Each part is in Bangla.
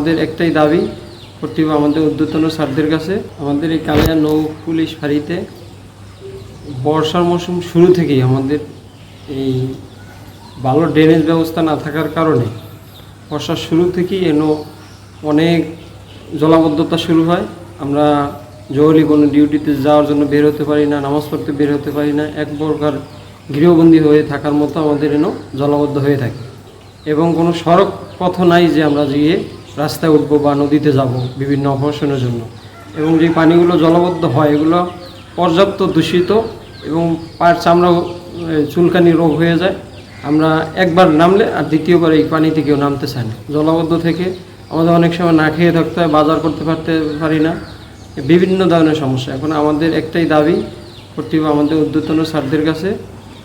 আমাদের একটাই দাবি আমাদের ঊর্ধ্বতন স্যারদের কাছে। আমাদের এই কালিয়া নৌ পুলিশ ফাঁড়িতে বর্ষার মৌসুম শুরু থেকেই আমাদের এই ভালো ড্রেনেজ ব্যবস্থা না থাকার কারণে বর্ষার শুরু থেকেই অনেক জলাবদ্ধতা শুরু হয়। আমরা জরুরি কোনো ডিউটিতে যাওয়ার জন্য বের হতে পারি না, নামাজ পড়তে বের হতে পারি না, এক প্রকার গৃহবন্দী হয়ে থাকার মতো আমাদের জলাবদ্ধ হয়ে থাকে এবং কোনো সড়ক পথ নাই যে আমরা গিয়ে রাস্তায় উঠবো বা নদীতে যাব বিভিন্ন অপারেশনের জন্য। এবং যে পানিগুলো জলাবদ্ধ হয় এগুলো পর্যাপ্ত দূষিত এবং পায়ের চামড়া চুলকানি রোগ হয়ে যায়। আমরা একবার নামলে আর দ্বিতীয়বার এই পানিতে কেউ নামতে চায় না। জলাবদ্ধ থেকে আমাদের অনেক সময় না খেয়ে থাকতে হয়, বাজার করতে পারি না, বিভিন্ন ধরনের সমস্যা। এখন আমাদের একটাই দাবি আমাদের ঊর্ধ্বতন স্যারদের কাছে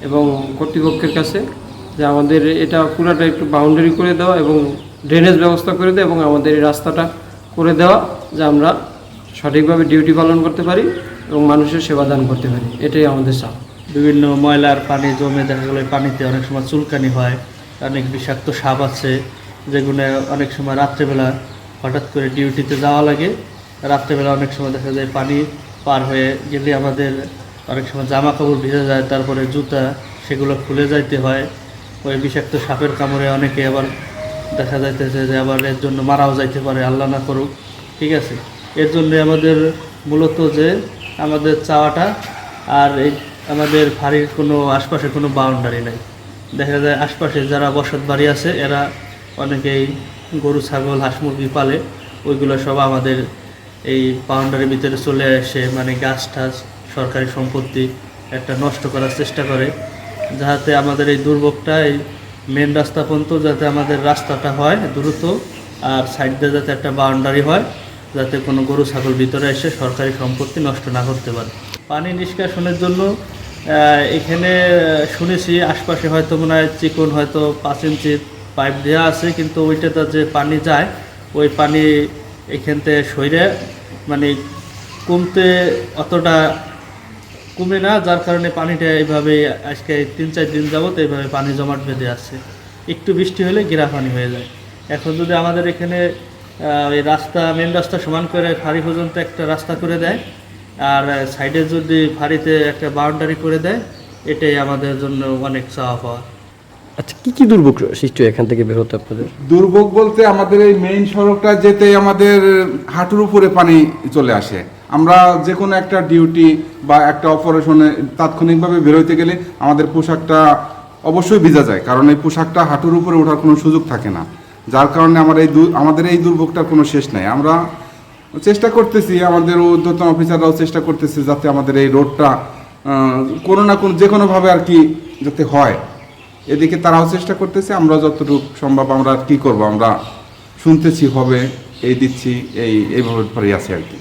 এবং কর্তৃপক্ষের কাছে যে আমাদের এটা পুরাটা একটু বাউন্ডারি করে দেওয়া এবং ড্রেনেজ ব্যবস্থা করে দেওয়া এবং আমাদের এই রাস্তাটা করে দেওয়া, যে আমরা সঠিকভাবে ডিউটি পালন করতে পারি এবং মানুষের সেবা দান করতে পারি, এটাই আমাদের চাপ। বিভিন্ন ময়লার পানি জমে দেখা গেলো পানিতে অনেক সময় চুলকানি হয়, অনেক বিষাক্ত সাপ আছে যেগুলো অনেক সময় রাত্রেবেলা হঠাৎ করে ডিউটিতে যাওয়া লাগে। রাত্রেবেলা অনেক সময় দেখা যায় পানি পার হয়ে গেলে আমাদের অনেক সময় জামা কাপড় ভিজে যায়, তারপরে জুতা সেগুলো খুলে যাইতে হয়। ওই বিষাক্ত সাপের কামড়ে অনেকে আবার দেখা যাইতেছে যে আবার এর জন্য মারাও যাইতে পারে, আল্লাহ না করুক। ঠিক আছে, এর জন্য আমাদের মূলত যে আমাদের চাওয়াটা, আর এই আমাদের ফাঁড়ির কোনো আশপাশে কোনো বাউন্ডারি নাই। দেখা যায় আশপাশে যারা বসত বাড়ি আছে এরা অনেকেই গরু ছাগল হাঁস মুরগি পালে, ওইগুলো সব আমাদের এই বাউন্ডারির ভিতরে চলে আসে, মানে গাছ টাছ সরকারি সম্পত্তি একটা নষ্ট করার চেষ্টা করে, যাতে আমাদের এই দুর্ভোগটা এই মেন রাস্তা পর্যন্ত যাতে আমাদের রাস্তাটা হয় দ্রুত, আর সাইড দিয়ে যাতে একটা বাউন্ডারি হয় যাতে কোনো গরু ছাগল ভিতরে এসে সরকারি সম্পত্তি নষ্ট না করতে পারে। পানি নিষ্কাশনের জন্য এখানে শুনেছি আশপাশে হয়তো মনে হয় চিকন হয়তো 5 ইঞ্চির পাইপ দেওয়া আছে, কিন্তু ওইটাতে যে পানি যায় ওই পানি এখান থেকে সইরে মানে কমতে অতটা কমে না, যার কারণে পানিটা এইভাবে আজকে 3-4 দিন যাবত এইভাবে পানি জমাট বেঁধে আসছে। একটু বৃষ্টি হলে গেরা পানি হয়ে যায়। এখন যদি আমাদের এখানে ওই রাস্তা মেন রাস্তা সমান করে ফাঁড়ি পর্যন্ত একটা রাস্তা করে দেয়, আর সাইডে যদি ফাঁড়িতে একটা বাউন্ডারি করে দেয়, এটাই আমাদের জন্য অনেক চাওয়া পাওয়া। আচ্ছা, কি দুর্ভোগ সৃষ্টি হয় এখান থেকে বের হতে আপনাদের? দুর্ভোগ বলতে আমাদের এই মেইন সড়কটা যেতে আমাদের হাঁটুর উপরে পানি চলে আসে। আমরা যে কোনো একটা ডিউটি বা একটা অপারেশনে তাৎক্ষণিকভাবে বেরোতে গেলে আমাদের পোশাকটা অবশ্যই ভিজা যায়, কারণ এই পোশাকটা হাঁটুর উপরে ওঠার কোনো সুযোগ থাকে না, যার কারণে আমাদের এই দুর্ভোগটার কোনো শেষ নাই। আমরা চেষ্টা করতেছি, আমাদের ঊর্ধ্বতন অফিসাররাও চেষ্টা করতেছে যাতে আমাদের এই রোডটা কোনো না কোনো যে কোনোভাবে আর কি যাতে হয়, এদিকে তারাও চেষ্টা করতেছে। আমরা যতটুকু সম্ভব আমরা কি করব, আমরা শুনতেছি হবে, এই দিচ্ছি, এইভাবে পরে আছি আর কি।